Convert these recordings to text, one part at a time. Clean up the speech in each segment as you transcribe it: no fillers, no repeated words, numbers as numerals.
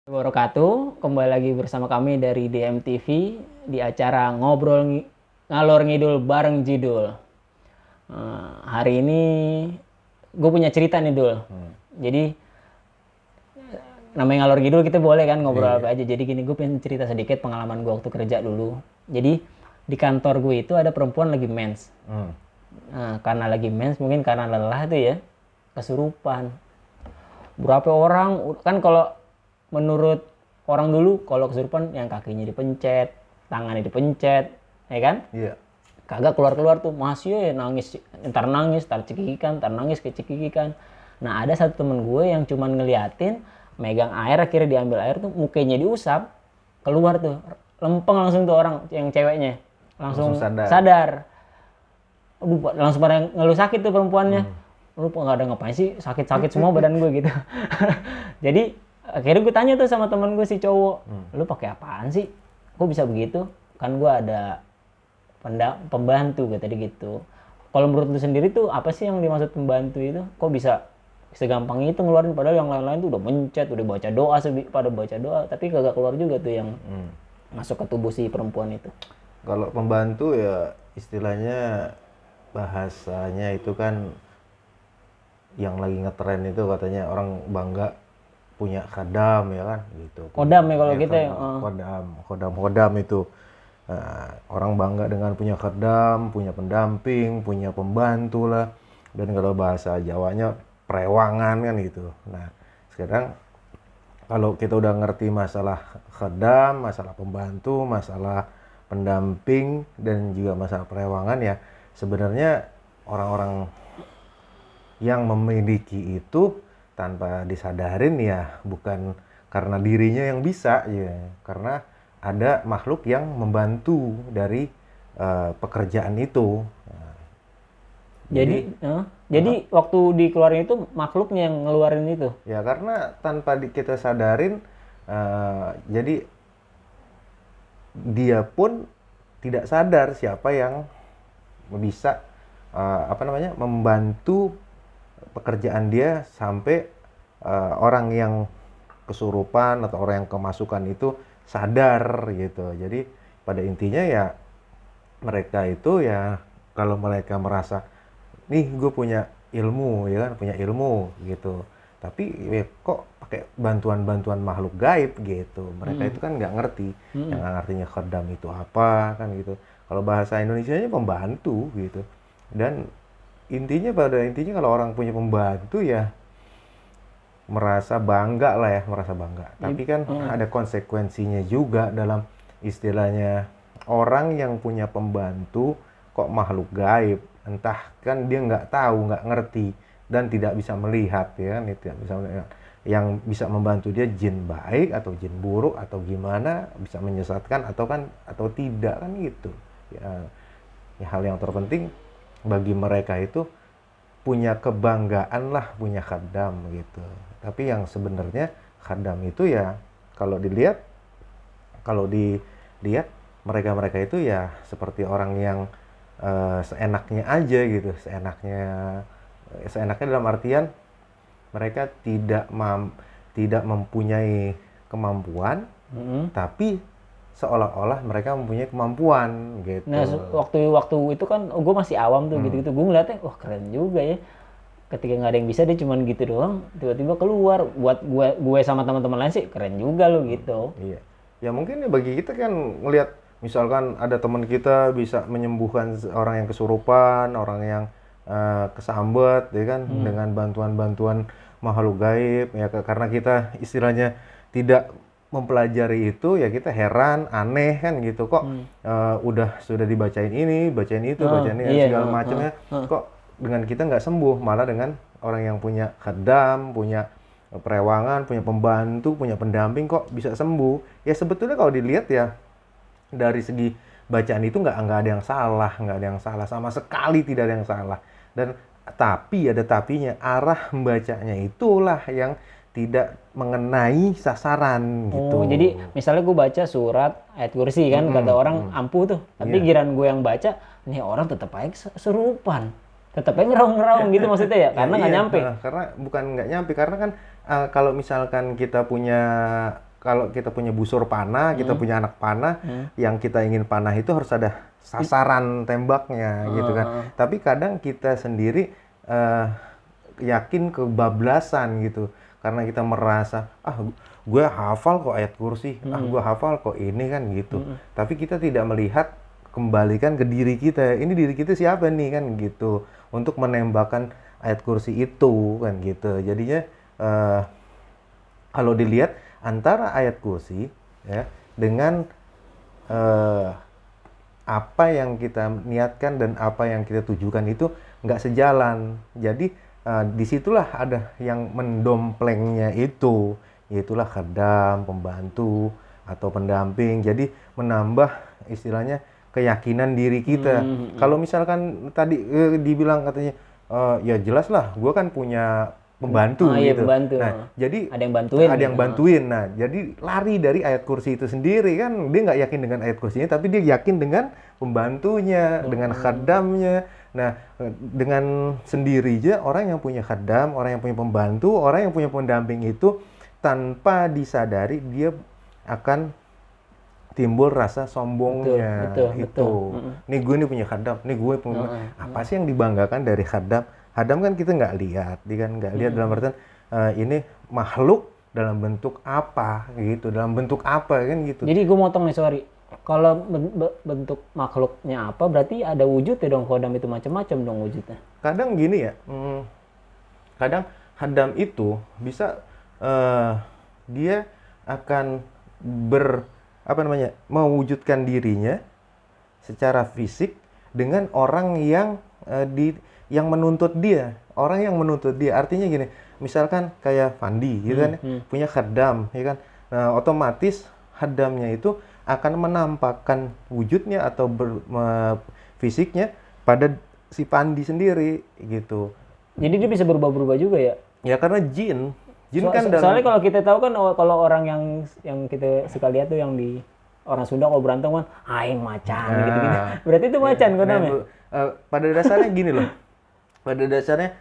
Wabarakatuh, kembali lagi bersama kami dari DMTV di acara Ngalor Ngidul bareng Jidul. Hari ini gue punya cerita nih Dul. Jadi namanya Ngalor Ngidul kita boleh kan ngobrol apa aja. Jadi gini, gue pengen cerita sedikit pengalaman gue waktu kerja dulu. Jadi di kantor gue itu ada perempuan lagi mens. Nah, karena lagi mens mungkin karena lelah tuh ya, kesurupan. Berapa orang kan kalau menurut orang dulu kalau kesurupan yang kakinya dipencet, tangannya dipencet, ya kan? Iya. Kagak keluar-keluar tuh, masih ya nangis, ntar cekikikan, ntar nangis kecekikikan. Nah ada satu temen gue yang cuman ngeliatin, megang air, akhirnya diambil air tuh, mukanya diusap, keluar tuh, lempeng langsung tuh orang yang ceweknya, langsung sadar. Aduh, langsung pada ngeluh sakit tuh perempuannya. Lu nggak ada ngapain sih, sakit-sakit semua badan gue gitu. Jadi akhirnya gue tanya tuh sama temen gue si cowok, lu pakai apaan sih? Kok bisa begitu? Kan gue ada pembantu gue tadi gitu. Kalau menurut lu sendiri tuh apa sih yang dimaksud pembantu itu? Kok bisa segampang itu ngeluarin, padahal yang lain-lain tuh udah mencet, udah baca doa, pada baca doa, tapi kagak keluar juga tuh yang masuk ke tubuh si perempuan itu. Kalau pembantu ya istilahnya bahasanya itu kan yang lagi ngetren itu katanya orang bangga punya khadam ya kan gitu. Kodam ya kalau kita ya. Kodam itu. Nah, orang bangga dengan punya khadam, punya pendamping, punya pembantu lah. Dan kalau bahasa Jawanya perewangan kan gitu. Nah, sekarang kalau kita udah ngerti masalah khadam, masalah pembantu, masalah pendamping, dan juga masalah perewangan ya, sebenarnya orang-orang yang memiliki itu tanpa disadarin ya bukan karena dirinya yang bisa ya, karena ada makhluk yang membantu dari pekerjaan itu. Nah, Jadi waktu dikeluarin itu makhluknya yang ngeluarin itu. ya karena tanpa kita sadarin, jadi dia pun tidak sadar siapa yang bisa membantu pekerjaan dia sampai orang yang kesurupan atau orang yang kemasukan itu sadar gitu. Jadi pada intinya ya mereka itu ya kalau mereka merasa nih gue punya ilmu ya kan, punya ilmu gitu. Tapi ya, kok pakai bantuan-bantuan makhluk gaib gitu. Mereka itu kan nggak ngerti, yang nggak ngertinya khadam itu apa kan gitu. Kalau bahasa Indonesianya pembantu gitu. Dan pada intinya kalau orang punya pembantu ya merasa bangga lah ya, merasa bangga. Tapi kan ada konsekuensinya juga dalam istilahnya orang yang punya pembantu kok makhluk gaib. Entah kan dia nggak tahu, nggak ngerti dan tidak bisa melihat ya kan, tidak bisa melihat. Yang bisa membantu dia jin baik atau jin buruk atau gimana, bisa menyesatkan atau tidak kan gitu. Ya hal yang terpenting bagi mereka itu punya kebanggaan lah punya khadam gitu. Tapi yang sebenarnya khadam itu ya kalau dilihat mereka itu ya seperti orang yang seenaknya aja gitu, seenaknya dalam artian mereka tidak mempunyai kemampuan, tapi seolah-olah mereka mempunyai kemampuan gitu. Nah waktu itu kan gue masih awam tuh gitu-gitu, gue ngeliatnya wah keren juga ya. Ketika nggak ada yang bisa dia cuman gitu doang, tiba-tiba keluar. Buat gue sama teman-teman lain sih keren juga lo gitu. Iya. Ya mungkin ya bagi kita kan ngelihat misalkan ada teman kita bisa menyembuhkan orang yang kesurupan, orang yang kesambet ya kan, dengan bantuan-bantuan makhluk gaib ya, karena kita istilahnya tidak mempelajari itu ya kita heran, aneh kan gitu kok. Sudah dibacain ini, bacain itu, bacain ini segala macamnya kok dengan kita nggak sembuh, malah dengan orang yang punya khadam, punya perewangan, punya pembantu, punya pendamping kok bisa sembuh. Ya sebetulnya kalau dilihat ya dari segi bacaan itu nggak ada yang salah, sama sekali tidak ada yang salah. Dan tapi ada tapinya, arah membacanya itulah yang tidak mengenai sasaran gitu. Oh, jadi misalnya gue baca surat ayat kursi kan, kata orang ampuh tuh, tapi giran gue yang baca, nih orang tetap aja serupan. Tetap aja ngeraung-ngeraung gitu maksudnya ya, karena nggak nyampe. Karena bukan nggak nyampe, karena kan kalau misalkan kita punya kalau kita punya busur panah, kita punya anak panah, yang kita ingin panah itu harus ada sasaran tembaknya gitu kan. Tapi kadang kita sendiri yakin kebablasan gitu. Karena kita merasa, gue hafal kok ayat kursi, gue hafal kok ini kan gitu. Tapi kita tidak melihat, kembalikan ke diri kita. Ini diri kita siapa nih kan gitu. Untuk menembakkan ayat kursi itu kan gitu. Jadinya kalau dilihat antara ayat kursi ya dengan apa yang kita niatkan dan apa yang kita tujukan itu nggak sejalan. Jadi disitulah ada yang mendomplengnya itu, yaitulah khadam, pembantu atau pendamping. Jadi menambah istilahnya keyakinan diri kita. Kalau misalkan tadi dibilang katanya, ya jelas lah, gue kan punya pembantu Iya, gitu. pembantu. Nah, jadi Ada yang bantuin. ada yang bantuin. Nah, jadi lari dari ayat kursi itu sendiri kan, dia nggak yakin dengan ayat kursinya, tapi dia yakin dengan pembantunya, dengan khadamnya. Nah, dengan sendirinya orang yang punya khadam, orang yang punya pembantu, orang yang punya pendamping itu tanpa disadari dia akan timbul rasa sombongnya. Betul. Nih gue nih punya khadam, nih gue punya apa sih yang dibanggakan dari khadam? Khadam kan kita nggak lihat, dia kan nggak lihat dalam artian ini makhluk dalam bentuk apa gitu, dalam bentuk apa kan gitu. Jadi gue motong nih, sorry. Kalau bentuk makhluknya apa, berarti ada wujud ya dong. Khodam itu macam-macam dong wujudnya. Kadang gini ya, kadang khadam itu bisa dia akan mewujudkan dirinya secara fisik dengan orang yang yang menuntut dia, orang yang menuntut dia. Artinya gini, misalkan kayak Fandi gitu kan, punya khadam ya kan. Nah, otomatis khadamnya itu akan menampakkan wujudnya atau fisiknya pada si Fandi sendiri gitu. Jadi dia bisa berubah-berubah juga ya? Ya karena jin kan soalnya kalau kita tahu kan, kalau orang yang kita suka lihat tuh, yang di orang Sunda kalau berantem kan aing macan gitu-gitu. Berarti itu macan namanya. Pada dasarnya gini loh. Pada dasarnya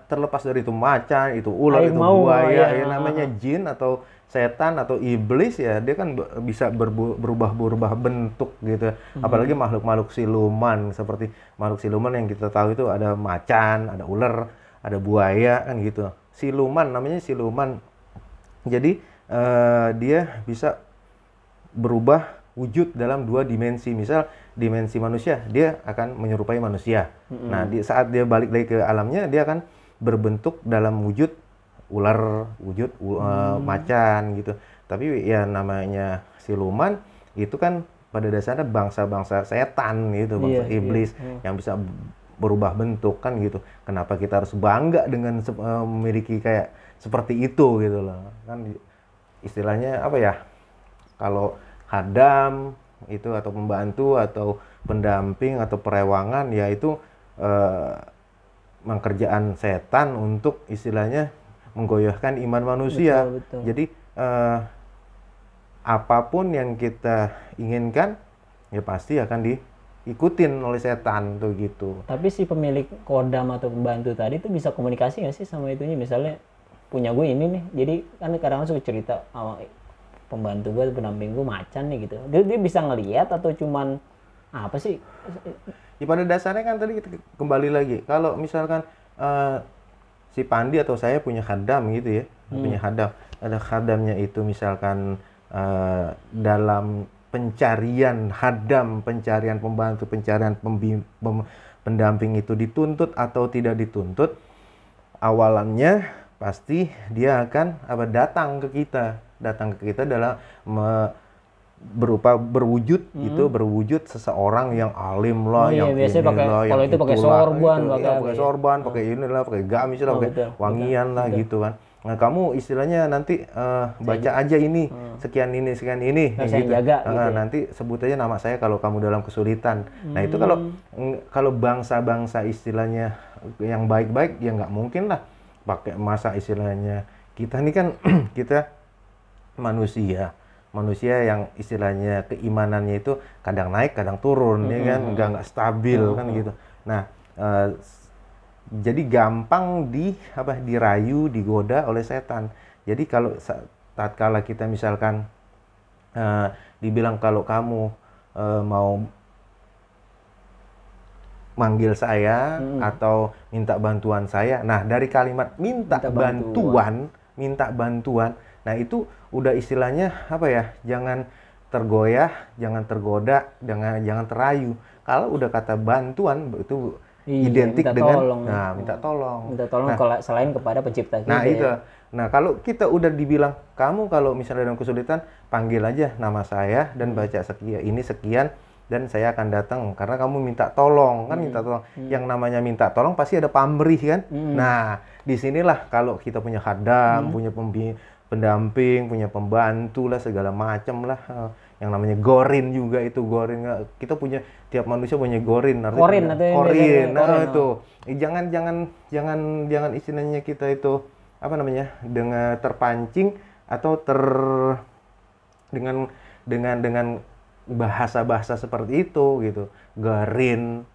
terlepas dari itu macan, itu ular, itu buaya, ya namanya jin atau setan atau iblis ya, dia kan bisa berubah bentuk gitu. Apalagi makhluk-makhluk siluman, seperti makhluk siluman yang kita tahu itu ada macan, ada ular, ada buaya kan gitu. Siluman, namanya siluman. Jadi dia bisa berubah wujud dalam 2 dimensi. Misal dimensi manusia, dia akan menyerupai manusia. Nah, saat dia balik lagi ke alamnya, dia akan berbentuk dalam wujud ular, wujud macan gitu. Tapi ya namanya siluman itu kan pada dasarnya bangsa-bangsa setan gitu, bangsa iblis yang bisa berubah bentuk kan gitu. Kenapa kita harus bangga dengan memiliki kayak seperti itu gitu loh. Kan istilahnya apa ya? Kalau khadam itu atau pembantu atau pendamping atau perewangan, ya itu pekerjaan setan untuk istilahnya menggoyahkan iman manusia. Betul. Jadi apapun yang kita inginkan ya pasti akan diikutin oleh setan tuh gitu. Tapi si pemilik kodam atau pembantu tadi tuh bisa komunikasi nggak sih sama itunya? Misalnya punya gue ini nih, jadi kan kadang-kadang suka cerita pembantu gue, pendamping gue macan nih gitu. Dia bisa ngelihat atau cuman apa sih? Ya pada dasarnya kan tadi kita kembali lagi. Kalau misalkan si Pandi atau saya punya khadam gitu ya, punya khadam. Ada khadamnya itu misalkan dalam pencarian khadam, pencarian pembantu, pencarian pendamping itu dituntut atau tidak dituntut, awalannya pasti dia akan datang ke kita dalam berupa berwujud gitu, berwujud seseorang yang alim lah, yang biasanya pakai, kalau itu pakai sorban, pakai sorban, pakai inilah, pakai gamis lah, pakai wangian lah gitu kan. Nah, kamu istilahnya nanti baca aja ini, sekian ini gitu. Jaga, gitu. Nanti sebut aja nama saya kalau kamu dalam kesulitan. Nah, itu kalau bangsa-bangsa istilahnya yang baik-baik ya nggak mungkin lah pakai masa istilahnya. Kita ini kan kita manusia yang istilahnya keimanannya itu kadang naik kadang turun, ya kan, nggak stabil kan gitu. Nah, jadi gampang dirayu, digoda oleh setan. Jadi kalau tatkala kita misalkan dibilang kalau kamu mau manggil saya atau minta bantuan saya. Nah, dari kalimat minta bantuan, nah itu udah istilahnya apa ya? Jangan tergoyah, jangan tergoda, jangan terayu. Kalau udah kata bantuan itu identik minta dengan tolong. minta tolong. Minta tolong Nah, kalau selain kepada pencipta kita. nah itu. Ya. Nah, kalau kita udah dibilang, kamu kalau misalnya dalam kesulitan, panggil aja nama saya dan baca sekian dan saya akan datang karena kamu minta tolong, kan minta tolong. Yang namanya minta tolong pasti ada pamrih kan. Nah, disinilah kalau kita punya khadam, punya pendamping, punya pembantu lah segala macam lah. Yang namanya gorin juga itu gorin. Kita punya, tiap manusia punya gorin. Korin atau yang korin. Nah, korin, itu. Jangan istilahnya kita itu apa namanya, dengan terpancing atau dengan bahasa-bahasa seperti itu gitu, garin,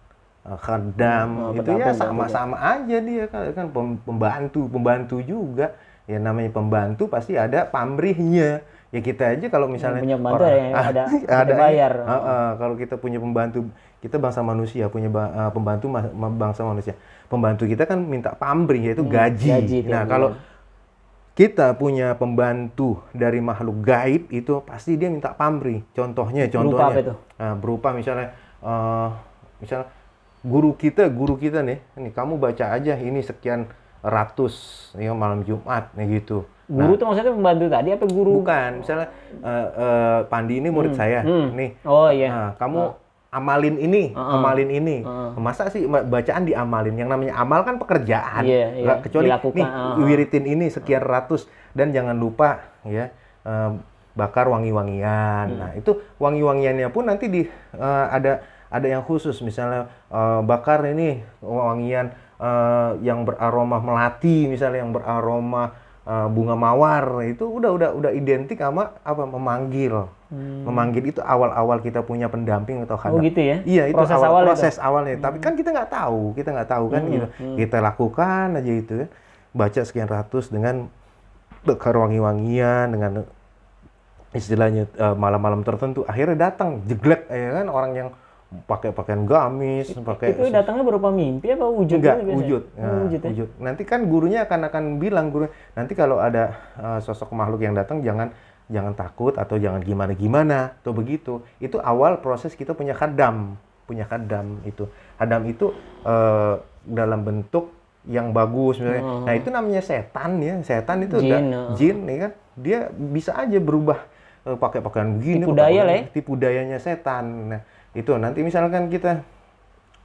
khadam, itu ya sama-sama aja dia kan pembantu juga ya, namanya pembantu pasti ada pamrihnya ya. Kita aja kalau misalnya punya pembantu ada bayar. Kalau kita punya pembantu, kita bangsa manusia punya pembantu bangsa manusia, pembantu kita kan minta pamrih, yaitu gaji. Nah, kalau kita punya pembantu dari makhluk gaib itu pasti dia minta pamrih. Contohnya Berupa apa itu? Berupa misalnya guru kita nih, kamu baca aja ini sekian ratus ya malam Jumat nih gitu. Guru tuh maksudnya pembantu tadi apa guru? Bukan, misalnya Pandi ini murid saya nih. Oh iya. Kamu amalin ini. Masa sih bacaan diamalin? Yang namanya amal kan pekerjaan. Iya. Kecuali dilakukan, nih wiritin ini sekian ratus, dan jangan lupa ya bakar wangi-wangian. Nah, itu wangi-wangiannya pun nanti ada yang khusus, misalnya bakar ini wangian yang beraroma melati, misalnya yang beraroma bunga mawar. Itu udah identik sama apa, memanggil. Memanggil itu awal-awal kita punya pendamping atau khadam. Oh gitu ya? Iya, itu proses awalnya. Tapi kan kita nggak tahu kan gitu. Kita lakukan aja itu ya. Baca sekian ratus dengan bakar wangi-wangian, dengan istilahnya malam-malam tertentu. Akhirnya datang jeglek ya kan, orang yang pakai pakaian gamis, itu datangnya berupa mimpi apa wujud? Enggak, wujud. Nanti kan gurunya akan bilang, nanti kalau ada sosok makhluk yang datang jangan takut atau jangan gimana atau begitu. Itu awal proses kita punya khadam itu. Khadam itu dalam bentuk yang bagus misalnya. Nah, itu namanya setan ya. Setan itu jin ya kan. Dia bisa aja berubah pakai pakaian begini, tipu dayanya setan. Nah, itu nanti misalkan kita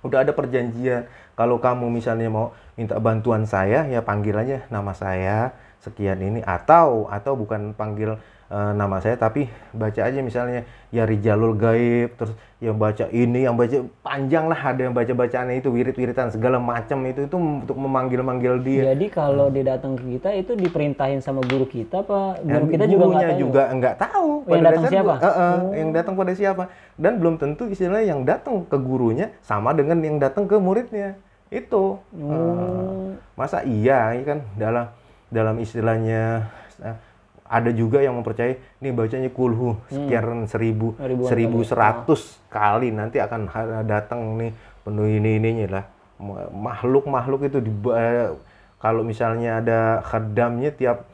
udah ada perjanjian, kalau kamu misalnya mau minta bantuan saya ya panggil aja nama saya sekian ini, atau bukan panggil nama saya tapi baca aja misalnya ya Rijalul Gaib, terus yang baca ini, yang baca panjang lah, ada yang baca bacaannya itu wirid-wiridan segala macam itu untuk memanggil dia. Jadi kalau dia datang ke kita itu diperintahin sama guru kita apa guru kita juga nggak tahu yang datang siapa? Yang datang pada siapa, dan belum tentu istilahnya yang datang ke gurunya sama dengan yang datang ke muridnya itu. Masa iya kan dalam istilahnya ada juga yang mempercayai nih bacanya kulhu sekian 1100 kali nanti akan datang nih penuh ininya lah makhluk itu kalau misalnya ada khadamnya tiap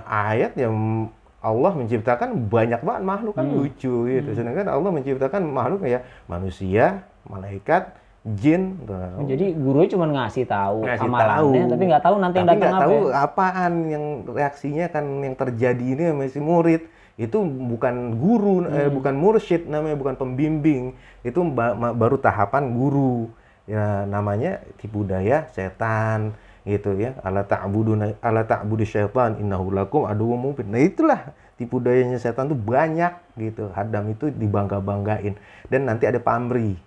ayat yang Allah menciptakan banyak banget makhluk kan lucu gitu. Sedangkan Allah menciptakan makhluk ya manusia, malaikat, jin. Jadi gurunya cuma ngasih tahu amalannya, tapi nggak tahu nanti yang datang apa. Tahu apaan yang reaksinya kan yang terjadi ini masih murid. Itu bukan guru, bukan mursyid namanya, bukan pembimbing. Itu baru tahapan guru. Ya namanya tipu daya setan gitu ya. Ala ta'budu syaitan innahu lakum aduwwum mubin. Nah, itulah tipu dayanya setan tuh banyak gitu. Khadam itu dibangga-banggain. Dan nanti ada pamrih.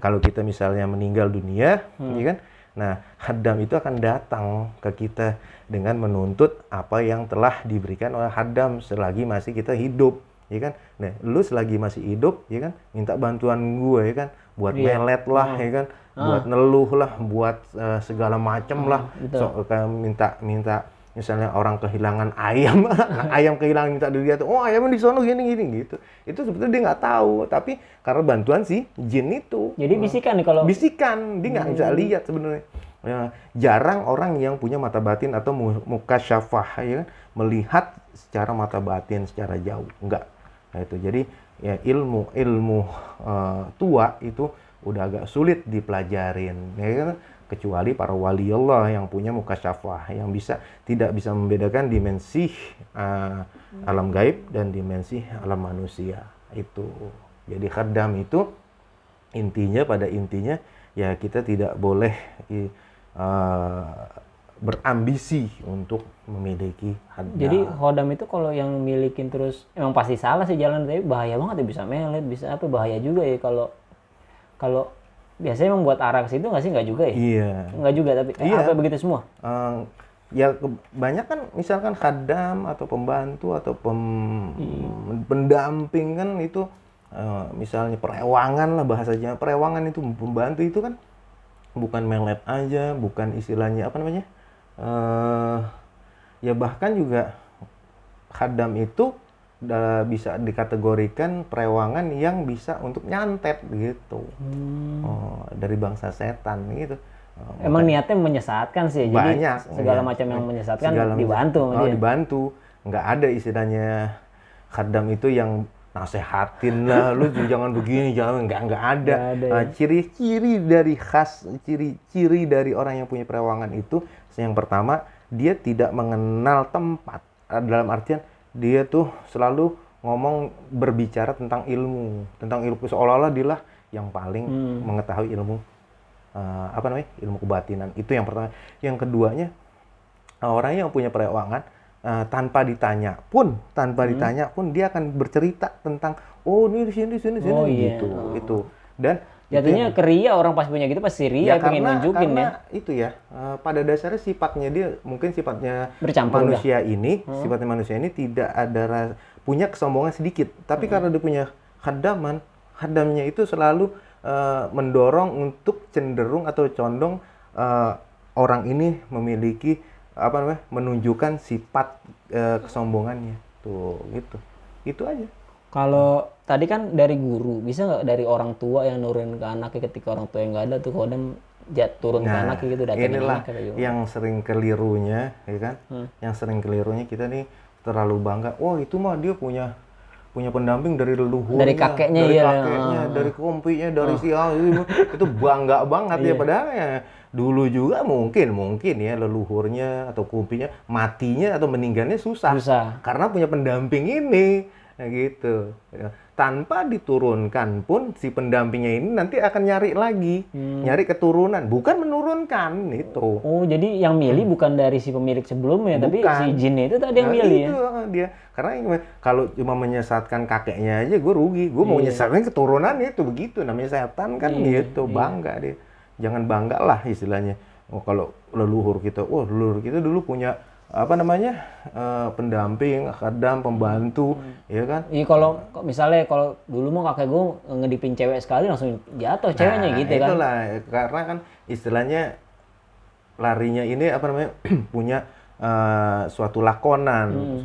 Kalau kita misalnya meninggal dunia, ya kan? Nah, khadam itu akan datang ke kita dengan menuntut apa yang telah diberikan oleh khadam selagi masih kita hidup, ya kan? Nah, lu selagi masih hidup, ya kan? Minta bantuan gue, ya kan? Buat melet lah, ya kan? Buat neluh lah, buat segala macam lah. Minta misalnya orang kehilangan ayam, ayam kehilangan minta dilihat, oh ayamnya di sono gini gitu. Itu sebetulnya dia nggak tahu, tapi karena bantuan si jin itu. Jadi bisikan nih kalau Bisikan, dia nggak bisa lihat sebenarnya. Ya, jarang orang yang punya mata batin atau muka syafah, ya kan, melihat secara mata batin secara jauh, enggak. Nah itu jadi ya ilmu tua itu udah agak sulit dipelajarin, ya kan? Kecuali para wali Allah yang punya muka syafah, yang tidak bisa membedakan dimensi alam gaib dan dimensi alam manusia itu. Jadi khaddam itu pada intinya ya kita tidak boleh berambisi untuk memiliki khaddam. Jadi khodam itu kalau yang milikin terus emang pasti salah sih jalan, tapi bahaya banget ya, bisa melet, bisa apa, bahaya juga ya kalau biasanya memang buat arah ke situ nggak sih? Nggak juga ya? Iya. Nggak juga, tapi Iya. apa begitu semua? Ya banyak kan misalkan khaddam atau pembantu atau pendamping kan itu misalnya perewangan lah bahasanya. Perewangan itu pembantu itu kan bukan melet aja, bukan istilahnya apa namanya? Ya bahkan juga khaddam itu bisa dikategorikan perewangan yang bisa untuk nyantet gitu. Dari bangsa setan gitu. Emang niatnya menyesatkan sih, jadi Banyak, segala iya. macam yang menyesatkan Segala dibantu sama dia. dibantu. Nggak ada istilahnya khaddam itu yang nasehatin lah, lu jangan begini, jangan, nggak ada. Nggak ada, ya. Ciri dari orang yang punya perewangan itu, yang pertama dia tidak mengenal tempat. Dalam artian dia tuh selalu berbicara tentang ilmu seolah-olah dialah yang paling mengetahui ilmu ilmu kebatinan. Itu yang pertama. Yang keduanya, orang yang punya perewangan tanpa ditanya pun dia akan bercerita tentang ini di sini Oh, iya. gitu. Itu. Dan Jatuhnya keria, orang pas punya gitu pasti ria, pengen nunjukin ya. itu ya, pada dasarnya sifatnya dia, mungkin sifatnya Bercampur sifatnya manusia ini tidak ada punya kesombongan sedikit. Tapi karena dia punya khaddamnya itu selalu mendorong untuk cenderung atau condong orang ini memiliki menunjukkan sifat kesombongannya. Tuh, gitu. Itu aja. Kalau tadi kan dari guru, bisa nggak dari orang tua yang nurunin ke anaknya ketika orang tua yang nggak ada tuh khodam turun ke anaknya gitu, datangin inilah anaknya kayak gimana? yang sering kelirunya, ya kan? Yang sering kelirunya kita nih terlalu bangga. Oh itu mah dia punya pendamping dari leluhurnya, Dari kakeknya, dari kompinya, dari itu bangga banget ya. Padahal ya dulu juga mungkin ya leluhurnya atau kumpinya matinya atau meninggalnya susah. Karena punya pendamping ini. Nah, gitu. Tanpa diturunkan pun si pendampingnya ini nanti akan nyari lagi, nyari keturunan, bukan menurunkan itu. Oh, jadi yang milih bukan dari si pemilik sebelumnya, tapi si jinnya itu tadi yang milih itu, ya? Dia. Karena kalau cuma menyesatkan kakeknya aja gue rugi, gue mau nyesatkan keturunan itu, begitu namanya setan kan gitu, bangga dia. Jangan bangga lah istilahnya. Oh, kalau leluhur kita dulu punya pendamping, khaddam, pembantu, ya kan? Iya, kalau misalnya kalau dulu mau kakek gue ngedipin cewek sekali langsung jatuh ceweknya gitu kan? Itulah, karena kan istilahnya larinya ini punya suatu lakonan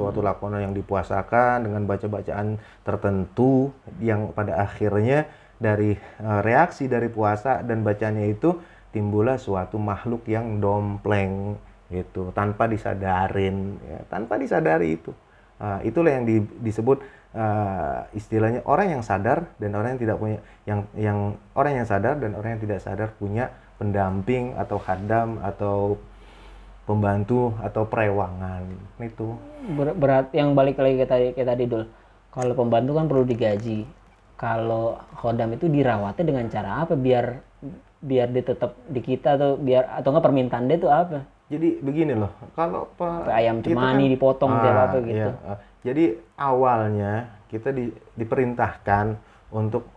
yang dipuasakan dengan baca-bacaan tertentu yang pada akhirnya dari reaksi dari puasa dan bacaannya itu timbullah suatu makhluk yang dompleng gitu tanpa disadari itu. Itulah yang disebut istilahnya orang yang sadar dan orang yang tidak punya, yang orang yang sadar dan orang yang tidak sadar punya pendamping atau khaddam atau pembantu atau perewangan itu. Berat yang balik lagi kayak tadi Dul. Kalau pembantu kan perlu digaji. Kalau khodam itu dirawatnya dengan cara apa biar dia tetap di kita, atau enggak permintaan dia itu apa? Jadi begini loh, kalau ayam cemani dipotong apa gitu. Iya. Jadi awalnya kita diperintahkan untuk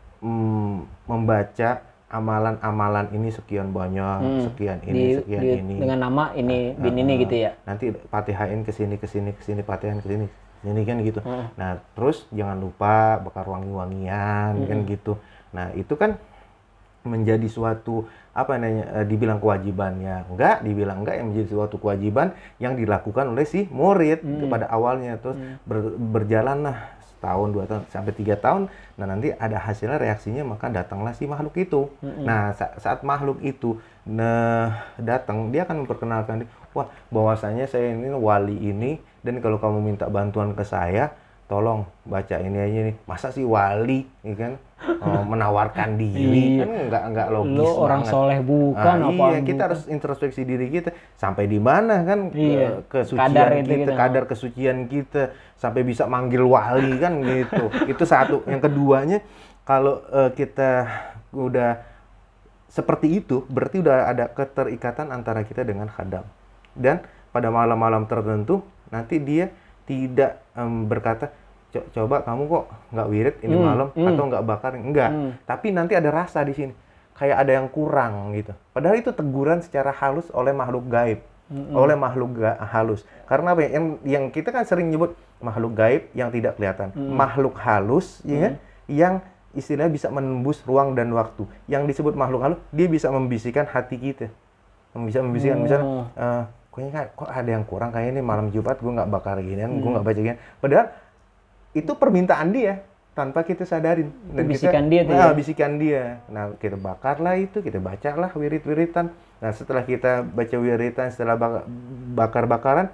membaca amalan-amalan ini sekian banyak, sekian ini. Dengan nama ini, ini gitu ya. Nanti Fatihain kesini, Fatihain kesini kan gitu. Nah terus jangan lupa bakar wangi-wangian kan gitu. Nah itu kan menjadi suatu apa namanya dibilang kewajiban ya enggak, dibilang enggak, yang menjadi suatu kewajiban yang dilakukan oleh si murid pada awalnya. Terus berjalanlah setahun, 2 tahun, sampai 3 tahun. Nah nanti ada hasilnya, reaksinya, maka datanglah si makhluk itu. Nah saat makhluk itu datang, dia akan memperkenalkan, wah bahwasanya saya ini wali ini, dan kalau kamu minta bantuan ke saya, tolong baca ini aja nih. Masa sih wali, ya kan? Menawarkan diri Iya. kan nggak logis Lo orang banget. soleh bukan, Iya, apaan kita bukan. harus introspeksi diri kita sampai di mana kan Iya. kesucian Kadar itu kita, kita. kadar kesucian kita sampai bisa manggil wali kan gitu. Itu satu. Yang keduanya, kalau kita udah seperti itu, berarti udah ada keterikatan antara kita dengan khadam. Dan pada malam-malam tertentu nanti dia tidak berkata, coba kamu kok nggak wirid ini malam, atau nggak bakar, enggak. Tapi nanti ada rasa di sini, kayak ada yang kurang gitu. Padahal itu teguran secara halus oleh makhluk gaib, oleh makhluk halus. Karena apa ya? Yang kita kan sering nyebut makhluk gaib yang tidak kelihatan, makhluk halus, ya, yang istilahnya bisa menembus ruang dan waktu. Yang disebut makhluk halus, dia bisa membisikkan hati kita, bisa membisikkan misalnya, kayaknya kok ada yang kurang, kayak ini malam Jumat gue nggak bakar ginian, gue nggak baca ginian. Padahal itu permintaan dia tanpa kita sadarin. Dan bisikan dia tuh ya? Bisikan dia. Nah, kita bakarlah itu, kita bacalah wirid-wiritan. Nah, setelah kita baca wiritan, setelah bakar-bakaran,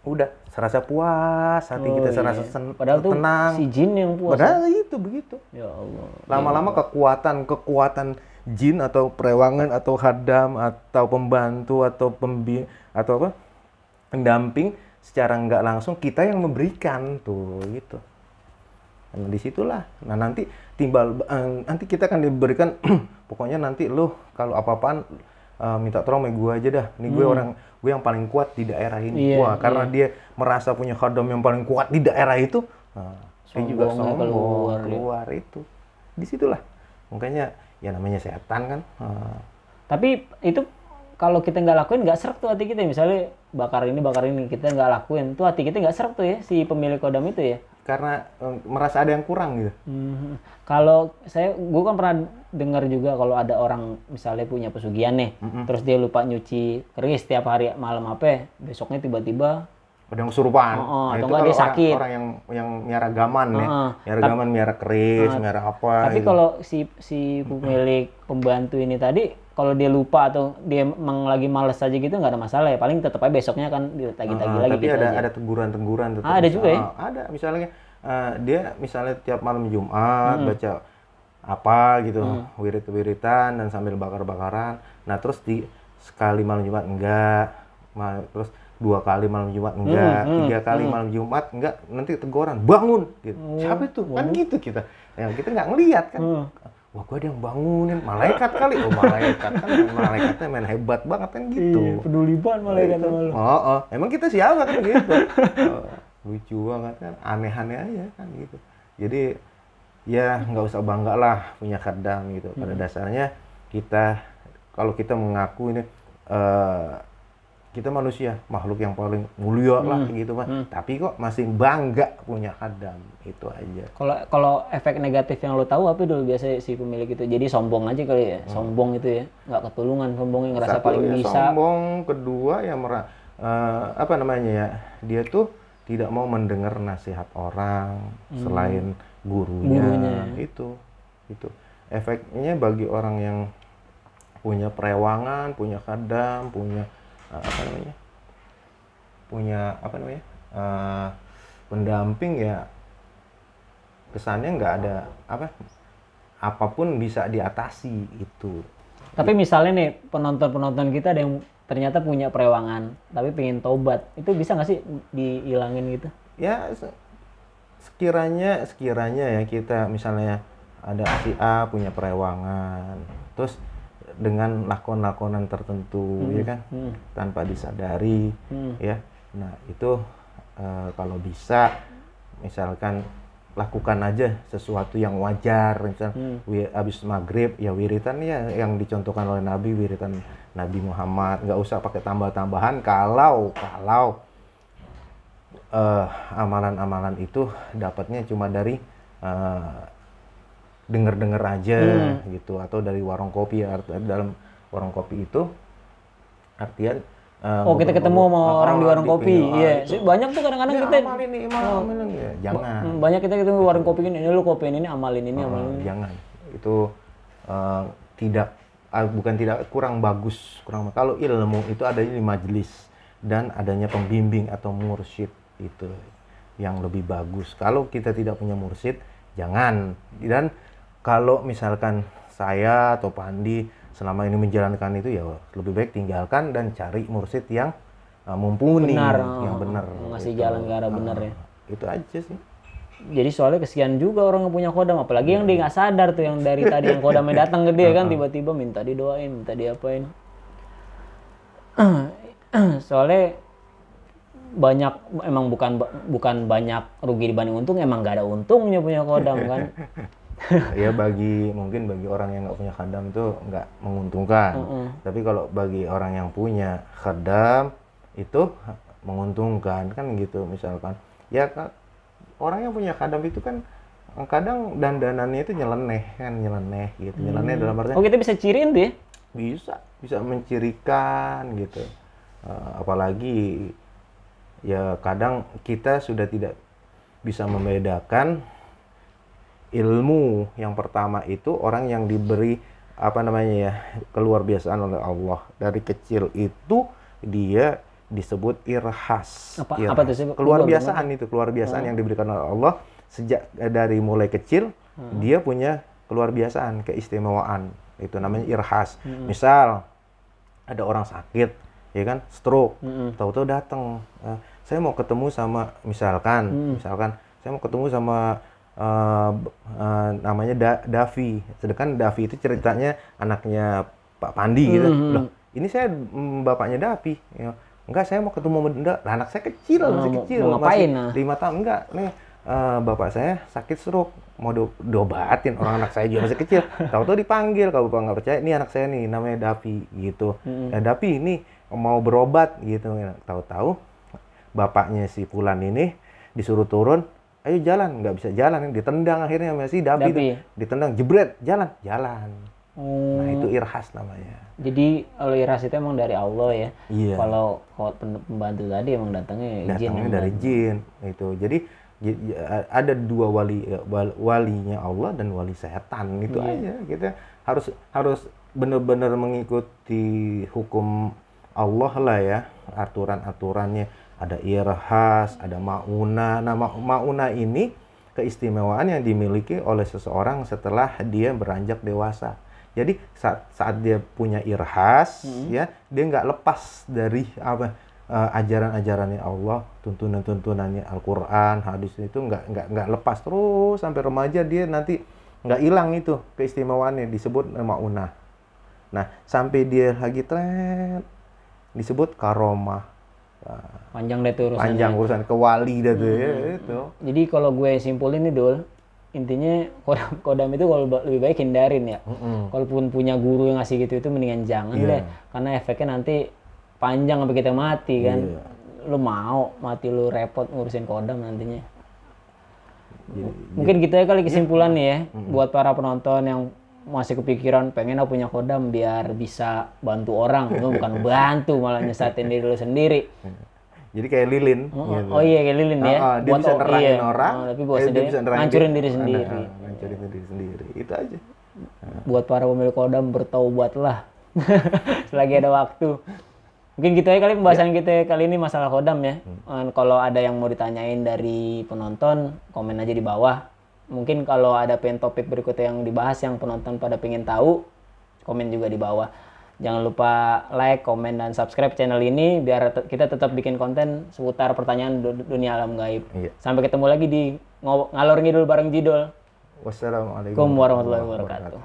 udah serasa puas, hati kita serasa Padahal tenang. tuh si jin yang puas. Padahal itu begitu. Ya Allah. Lama-lama kekuatan jin atau perewangan atau khadam atau pembantu atau pendamping, secara nggak langsung kita yang memberikan tuh gitu. Nah, disitulah. Nah nanti nanti kita akan diberikan pokoknya nanti lo kalau apa-apaan minta tolong sama gue aja dah. Nih gue yang paling kuat di daerah ini. Wah, karena dia merasa punya khadam yang paling kuat di daerah itu, dia juga sombong keluar itu. Disitulah. Makanya ya namanya setan kan. Tapi itu kalau kita nggak lakuin nggak seret tuh hati kita, misalnya bakar ini kita nggak lakuin tuh hati kita nggak seret tuh ya si pemilik kodam itu ya, karena merasa ada yang kurang gitu. Kalau gue kan pernah dengar juga kalau ada orang misalnya punya pesugihan nih, terus dia lupa nyuci keris setiap hari malam apa, besoknya tiba-tiba ada yang kesurupan. Nah, atau itu enggak dia sakit. Orang yang miara gaman ya, miara gaman, miara keris, miara apa. Tapi gitu. kalau si pemilik pembantu ini tadi, kalau dia lupa atau dia emang lagi males aja gitu nggak ada masalah ya, paling tetap aja besoknya kan ditagi-tagi lagi. Tapi gitu ada aja. ada teguran-teguran tetap. Ada juga ya? Ada, misalnya dia misalnya tiap malam Jumat baca apa gitu, wirid-wiritan dan sambil bakar-bakaran. Nah terus sekali malam Jumat enggak, terus 2 kali malam Jumat enggak, 3 kali malam Jumat enggak, nanti teguran, bangun gitu. Siapa itu? Kan gitu kita. Yang kita nggak ngelihat kan. Wah, gue ada yang bangunin, malaikat kali. Oh, malaikat kan, malaikatnya main hebat banget kan gitu. Iya, peduli banget malaikat sama lu. Emang kita siapa kan gitu. Lucu banget kan, aneh-aneh aja kan gitu. Jadi ya nggak usah bangga lah punya khadam gitu. Pada dasarnya kita, kalau kita mengaku ini kita manusia, makhluk yang paling mulia lah gitu mah. Tapi kok masih bangga punya khadam, itu aja. Kalau efek negatif yang lo tahu apa dulu biasanya si pemilik itu? Jadi sombong aja kali ya, sombong itu ya, nggak ketulungan, sombongnya ngerasa Satu, paling ya, bisa. Sombong, kedua ya apa namanya ya, dia tuh tidak mau mendengar nasihat orang selain gurunya. Itu efeknya bagi orang yang punya perewangan, punya khadam, punya pendamping ya, kesannya nggak ada apapun bisa diatasi itu. Tapi misalnya nih penonton kita ada yang ternyata punya perewangan tapi pengen tobat, itu bisa nggak sih dihilangin gitu? Ya sekiranya ya kita misalnya ada si A punya perewangan, terus dengan lakon-lakonan tertentu ya kan, tanpa disadari ya. Nah itu kalau bisa misalkan lakukan aja sesuatu yang wajar, misal habis maghrib ya wiritan ya yang dicontohkan oleh Nabi, wiritan Nabi Muhammad, nggak usah pakai tambah-tambahan kalau amalan-amalan itu dapatnya cuma dari denger-denger aja gitu, atau dari warung kopi. Dalam warung kopi itu artian Oh, kita ketemu sama orang di warung kopi. Iya, itu. banyak tuh kadang-kadang Ya, kita amalin nih, amalin ya. Jangan. banyak kita ketemu di warung kopi ini lu kopiin ini amalin ini amalin ini. Jangan. Itu tidak bukan tidak kurang bagus, kalau ilmu itu adanya di majelis dan adanya pembimbing atau mursyid, itu yang lebih bagus. Kalau kita tidak punya mursyid, jangan. Dan kalau misalkan saya atau Pandi selama ini menjalankan itu, ya lebih baik tinggalkan dan cari mursyid yang mumpuni, yang benar, ngasih gitu. jalan ke arah benar ya. Itu aja sih. Jadi soalnya kesian juga orang yang punya kodam, apalagi yang dia nggak sadar tuh, yang dari tadi yang kodamnya datang ke dia kan tiba-tiba minta didoain, minta diapain. Soalnya banyak, emang bukan banyak rugi dibanding untung, emang nggak ada untungnya punya kodam kan. Ya mungkin bagi orang yang nggak punya khadam itu nggak menguntungkan. Tapi kalau bagi orang yang punya khadam itu menguntungkan kan gitu. Misalkan ya orang yang punya khadam itu kan kadang dandanannya itu nyeleneh gitu. Nyeleneh dalam artian, Oh, kita bisa ciriin tuh ya? bisa mencirikan gitu. Apalagi ya kadang kita sudah tidak bisa membedakan ilmu. Yang pertama itu orang yang diberi keluar biasaan oleh Allah. Dari kecil itu dia disebut irhas. Apa tuh sih? Keluar biasaan yang diberikan oleh Allah sejak dari mulai kecil. Dia punya keluar biasaan, keistimewaan. Itu namanya irhas. Misal ada orang sakit, ya kan, stroke, tahu-tahu datang, saya mau ketemu sama misalkan saya mau ketemu sama namanya Davi. Sedangkan Davi itu ceritanya anaknya Pak Pandi gitu. Loh, ini saya bapaknya Davi. Ya, enggak, saya mau ketemu anak saya kecil, masih kecil, ngapain, masih 5 tahun. Enggak, nih bapak saya sakit stroke, mau diobatin. Orang anak saya juga masih kecil. Tahu-tahu dipanggil, kalau bapak nggak percaya, ini anak saya nih namanya Davi gitu. Davi ini mau berobat gitu. Tahu-tahu bapaknya si Fulan ini disuruh turun, ayo jalan, nggak bisa jalan, ditendang akhirnya masih Davi itu, ditendang, jebret, jalan. Nah itu irhas namanya. Jadi kalau irhas itu emang dari Allah ya. Iya. Kalau pembantu tadi emang datangnya dari jin itu. Jadi ada dua walinya Allah dan wali setan, itu aja. Kita harus benar-benar mengikuti hukum Allah lah ya, aturan-aturannya. Ada irhas, ada mauna. Nah, mauna ini keistimewaan yang dimiliki oleh seseorang setelah dia beranjak dewasa. Jadi saat dia punya irhas, ya, dia nggak lepas dari ajaran-ajarannya Allah, tuntunan-tuntunannya Al-Quran, hadis itu nggak lepas terus sampai remaja. Dia nanti nggak hilang itu keistimewaannya, disebut mauna. Nah, sampai dia lagi disebut karomah. Panjang deh tuh urusannya. Panjang urusan kewali dah tuh ya, itu. Jadi kalau gue simpulin nih Dul, intinya kodam itu kalau lebih baik hindarin ya. Kalaupun punya guru yang ngasih gitu itu mendingan jangan deh, karena efeknya nanti panjang sampai kita mati kan. Lu mau mati lu repot ngurusin kodam nantinya. Mungkin gitu ya kali kesimpulan nih ya, buat para penonton yang masih kepikiran pengen punya kodam biar bisa bantu orang, lu bukan bantu, malah nyesatin diri lu sendiri. Jadi kayak lilin. Gitu. Oh iya, kayak lilin ya. Dia bisa nerangin orang, tapi dia bisa ngancurin diri sendiri. Ngancurin diri sendiri, itu aja. Buat para pemilik kodam, bertaubatlah selagi ada waktu. Mungkin gitu ya kali pembahasan kita kali ini masalah kodam ya. Kalau ada yang mau ditanyain dari penonton, komen aja di bawah. Mungkin kalau ada topik berikutnya yang dibahas yang penonton pada pengen tahu, komen juga di bawah. Jangan lupa like, komen, dan subscribe channel ini biar kita tetap bikin konten seputar pertanyaan dunia alam gaib. Sampai ketemu lagi di Ngalor Ngidul bareng Jidol. Wassalamualaikum warahmatullahi wabarakatuh.